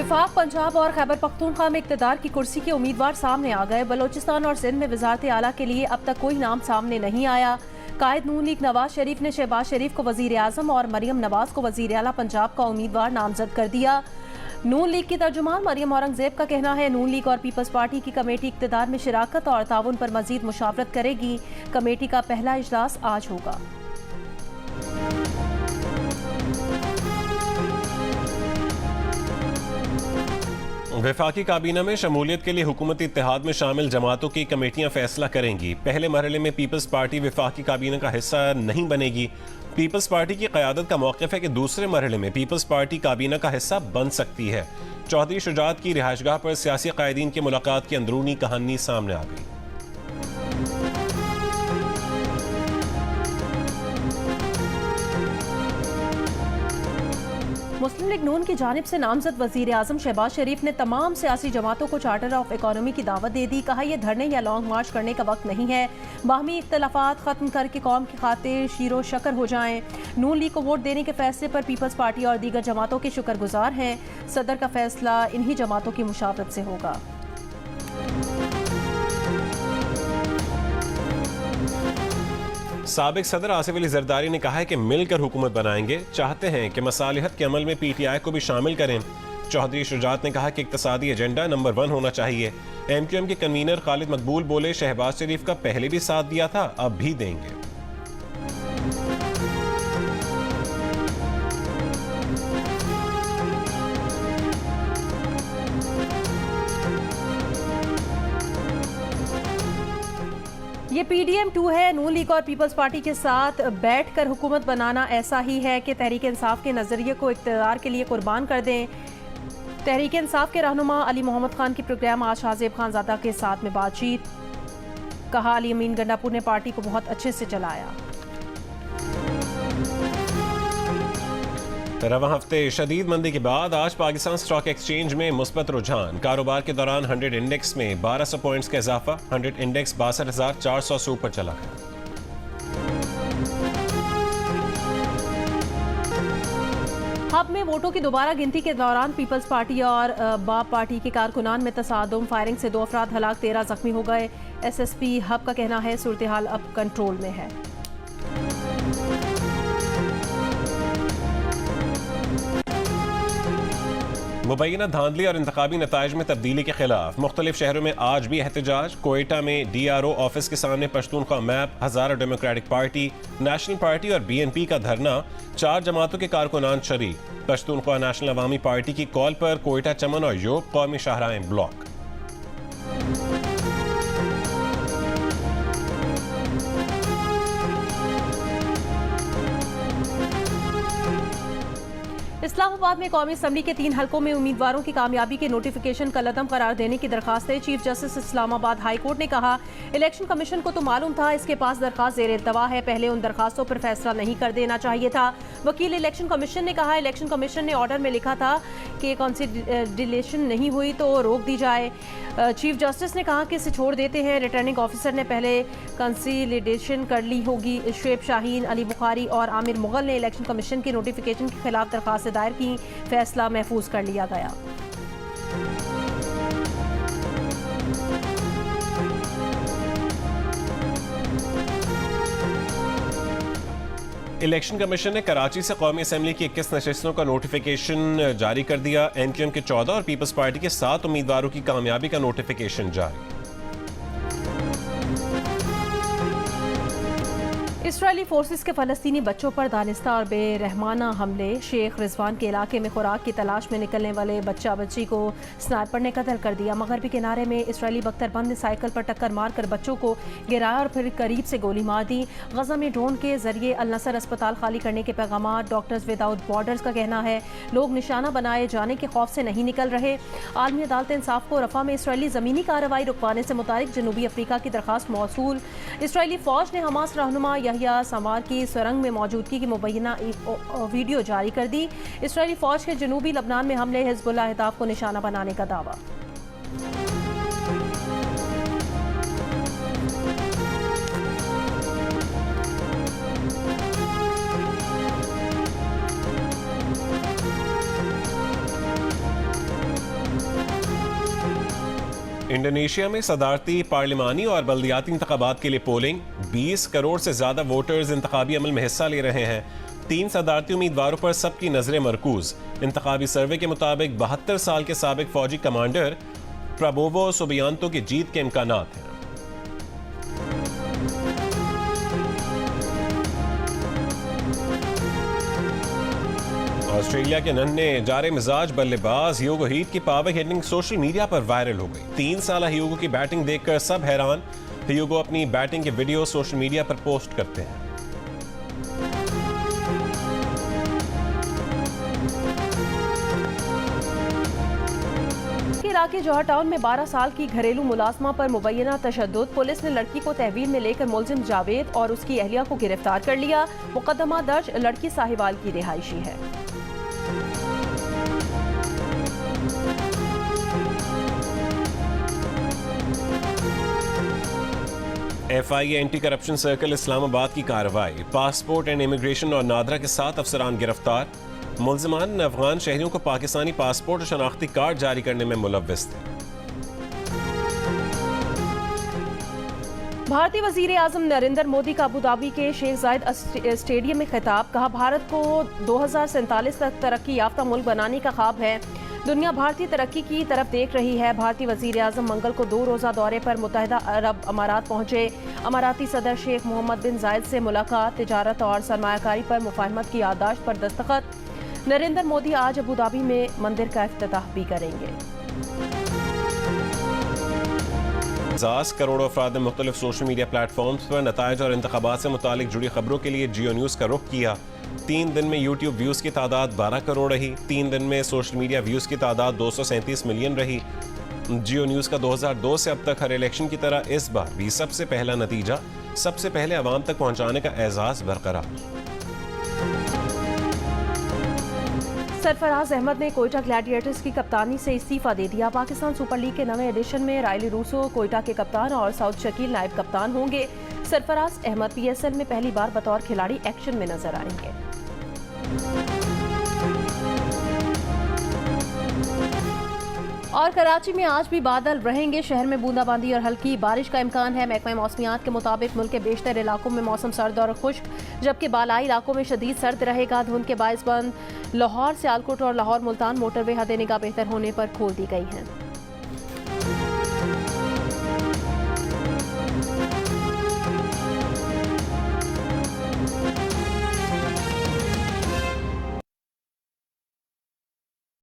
विफाक पंजाब और खैबर पख्तूनख्वा में इक़्तिदार की कुर्सी के उम्मीदवार सामने आ गए। बलोचिस्तान और सिंध में वज़ारत आला के लिए अब तक कोई नाम सामने नहीं आया। कायद नून लीग नवाज शरीफ ने शहबाज शरीफ को वज़ीर आज़म और मरियम नवाज को वज़ीर आला पंजाब का उम्मीदवार नामजद कर दिया। नून लीग की तर्जुमान मरियम औरंगजेब का कहना है नून लीग और पीपल्स पार्टी की कमेटी इक़्तिदार में शिराकत और ताउन पर मज़ीद मुशावरत करेगी। कमेटी का पहला इजलास आज होगा। वफाकी काबीना में शमूलियत के लिए हुकूमती इत्तेहाद में शामिल जमातों की कमेटियां फैसला करेंगी। पहले मरहले में पीपल्स पार्टी वफाकी काबीना का हिस्सा नहीं बनेगी। पीपल्स पार्टी की क़यादत का मौक़िफ़ है कि दूसरे मरहले में पीपल्स पार्टी काबीना का हिस्सा बन सकती है। चौधरी शुजात की रिहाइशगाह पर सियासी क़ायदीन की मुलाकात की अंदरूनी कहानी सामने आ गई। मुस्लिम लीग नून की जानिब से नामजद वज़ीर आज़म शहबाज शरीफ ने तमाम सियासी जमातों को चार्टर ऑफ इकॉनमी की दावत दे दी। कहा यह धरने या लॉन्ग मार्च करने का वक्त नहीं है। बाहमी इख्तलाफात ख़त्म करके कौम की खातिर शीरो शकर हो जाएं। नून लीग को वोट देने के फैसले पर पीपल्स पार्टी और दीगर जमातों के शुक्रगुजार हैं। सदर का फैसला इन्हीं जमातों की मुशावरत से होगा। साबिक सदर आसिफ अली जरदारी ने कहा है कि मिलकर हुकूमत बनाएंगे। चाहते हैं कि मसालिहत के अमल में PTI को भी शामिल करें। चौधरी शुजात ने कहा कि इक्तसादी एजेंडा नंबर 1 होना चाहिए। MQM के कन्वीनर खालिद मकबूल बोले शहबाज शरीफ का पहले भी साथ दिया था, अब भी देंगे। ये PDM 2 है। नून लीग और पीपल्स पार्टी के साथ बैठकर हुकूमत बनाना ऐसा ही है कि तहरीक इंसाफ के नज़रिए को इक़्तिदार के लिए कुर्बान कर दें। तहरीक इंसाफ के रहनुमा अली मोहम्मद खान की प्रोग्राम आज शाहजेब खानज़ादा के साथ में बातचीत। कहा अली अमीन गंडापुर ने पार्टी को बहुत अच्छे से चलाया। रवां हफ्ते शदीद मंदी के बाद आज पाकिस्तान स्टॉक एक्सचेंज में मुस्बत रुझान। कारोबार के दौरान 100 इंडेक्स में 1200 पॉइंट्स का इजाफा। 100 इंडेक्स 62,400 से ऊपर चला गया। हब में वोटों की दोबारा गिनती के दौरान पीपल्स पार्टी और बाप पार्टी के कारकुनान में तसादुम। फायरिंग से 2 अफराद हलाक, 13 जख्मी हो गए। SSP हब का कहना है सूरत हाल अब कंट्रोल में है। मुबैना धांधली और इंतखाबी नताइज में तब्दीली के खिलाफ मुख्तलिफ शहरों में आज भी एहतजाज। कोयटा में DRO ऑफिस के सामने पश्तूनख्वा मैप, हज़ारा डेमोक्रेटिक पार्टी, नेशनल पार्टी और BNP का धरना। 4 जमातों के कारकुनान शरीक। पश्तूनख्वा नेशनल अवामी पार्टी की कॉल पर कोयटा, चमन और योब कौमी शाहराहें ब्लॉक। इस्लामाबाद में कौमी असम्बली के 3 हलकों में उम्मीदवारों की कामयाबी के नोटिफिकेशन का लदम करार देने की दरखास्त है। Chief justice Islamabad high court ने कहा इलेक्शन कमीशन को तो मालूम था इसके पास दरखास्त ज़ेर इल्तवा है, पहले उन दरखास्तों पर फैसला नहीं कर देना चाहिए था। वकील इलेक्शन कमीशन ने कहा इलेक्शन कमीशन ने ऑर्डर में लिखा था कि कंसिडरेशन नहीं हुई तो रोक दी जाए। चीफ जस्टिस ने कहा कि इसे छोड़ देते हैं। रिटर्निंग ऑफिसर ने पहले कंसिडरेशन कर ली होगी। शुएब शाहीन, अली बुखारी और आमिर मुगल ने इलेक्शन कमीशन के नोटिफिकेशन के खिलाफ दरखास्त दायर की। फैसला महफूज कर लिया गया। इलेक्शन कमीशन ने कराची से कौमी असम्बली की 21 नशिस्तों का नोटिफिकेशन जारी कर दिया। MQM के 14 और पीपल्स पार्टी के 7 उम्मीदवारों की कामयाबी का नोटिफिकेशन जारी। इसराइली फोर्सेस के फ़लस्तीनी बच्चों पर दानिस्ता और बेरहमाना हमले। शेख रिजवान के इलाके में खुराक की तलाश में निकलने वाले बच्चा बच्ची को स्नाइपर ने कत्ल कर दिया। मगरबी किनारे में इसराइली बख्तरबंद ने साइकिल पर टक्कर मारकर बच्चों को गिराया और फिर करीब से गोली मार दी। गजा में ड्रोन के जरिए अल नसर अस्पताल खाली करने के पैगाम। डॉक्टर्स विदाउट बॉर्डर्स का कहना है लोग निशाना बनाए जाने के खौफ से नहीं निकल रहे। आलमी अदालत इंसाफ को रफा में इसराइली ज़मीनी कार्रवाई रुकवाने से मुतालिक जनूबी अफ्रीका की दरखास्त मौसूल। इसराइली फ़ौज ने हमास रहनुमा यहिया समार की सुरंग में मौजूदगी की मुबैना वीडियो जारी कर दी। इसराइली फ़ौज के जनूबी लबनान में हमले, हिज़्बुल्लाह अहदाफ को निशाना बनाने का दावा। इंडोनेशिया में सदारती, पार्लिमानी और बल्दियाती इंतखाबात के लिए पोलिंग। 20 करोड़ से ज्यादा वोटर्स इंतखाबी अमल में हिस्सा ले रहे हैं। 3 सदारती उम्मीदवारों पर सबकी नजरें मरकूज। इंतखाबी सर्वे के मुताबिक 72 साल के साबिक फौजी कमांडर प्रबोवो सुबियांतो की जीत के इम्कानात हैं। ऑस्ट्रेलिया के नन्हे जारे मिजाज बल्लेबाज ह्यूगो हीथ की पावर हिटिंग सोशल मीडिया पर वायरल हो गई। 3 साल ह्यूगो की बैटिंग देखकर सब हैरान। ह्यूगो अपनी बैटिंग के वीडियो सोशल मीडिया पर पोस्ट करते हैं। इलाके जौहर टाउन में 12 साल की घरेलू मुलाजमा पर मुबैना तशद्दुद। पुलिस ने लड़की को तहवील में लेकर मुलजिम जावेद और उसकी अहलिया को गिरफ्तार कर लिया। मुकदमा दर्ज, लड़की साहिवाल की रिहायशी है। FIA anti corruption circle Islamabad की कार्रवाई। पासपोर्ट एंड इमिग्रेशन और नादरा के 7 अफसरान गिरफ्तार। मुलजिमान अफगान शहरियों को पाकिस्तानी पासपोर्ट और शनाख्ती कार्ड जारी करने में मुलव्विस थे। भारतीय वजीर आजम नरेंद्र मोदी का अबू धाबी के शेख जायद स्टेडियम में खिताब। कहा, भारत को 2047 तक तरक्की याफ्ता मुल्क बनाने का ख्वाब है। दुनिया भारतीय तरक्की की तरफ देख रही है। भारतीय वजीर आजम मंगल को 2 रोज़ा दौरे पर मुत्तहिदा अरब अमारात पहुंचे। अमाराती सदर शेख मोहम्मद बिन जायद से मुलाकात। तिजारत और सरमायाकारी पर मुफाहमत की याददाश्त पर दस्तखत। नरेंद्र मोदी आज अबू धाबी में मंदिर का इफ्तिताह भी करेंगे। 50 करोड़ अफराद ने मुख्तलिफ सोशल मीडिया प्लेटफॉर्म्स पर नताइज और इंतखाबात से मुतालिक जुड़ी खबरों के लिए जियो न्यूज़ का रुख किया। 3 दिन में यूट्यूब व्यूज़ की तादाद 12 करोड़ रही। 3 दिन में सोशल मीडिया व्यूज़ की तादाद 237 मिलियन रही। जियो न्यूज़ का 2002 से अब तक हर इलेक्शन की तरह इस बार भी सबसे पहला नतीजा सबसे पहले अवाम तक पहुँचाने का एजाज़ बरकरार। सरफराज अहमद ने कोयटा ग्लैडिएटर्स की कप्तानी से इस्तीफा दे दिया। पाकिस्तान सुपर लीग के नवे एडिशन में रायली रूसो कोयटा के कप्तान और साउद शकील नायब कप्तान होंगे। सरफराज अहमद PSL में पहली बार बतौर खिलाड़ी एक्शन में नजर आएंगे। और कराची में आज भी बादल रहेंगे। शहर में बूंदाबांदी और हल्की बारिश का इम्कान है। महकमा मौसमियात के मुताबिक मुल्क के बेशतर इलाकों में मौसम सर्द और खुश्क, जबकि बालाई इलाकों में शदीद सर्द रहेगा। धुंध के बायस बंद लाहौर, सियालकोट और लाहौर मुल्तान मोटरवे हद निगाह बेहतर होने पर खोल दी गई हैं।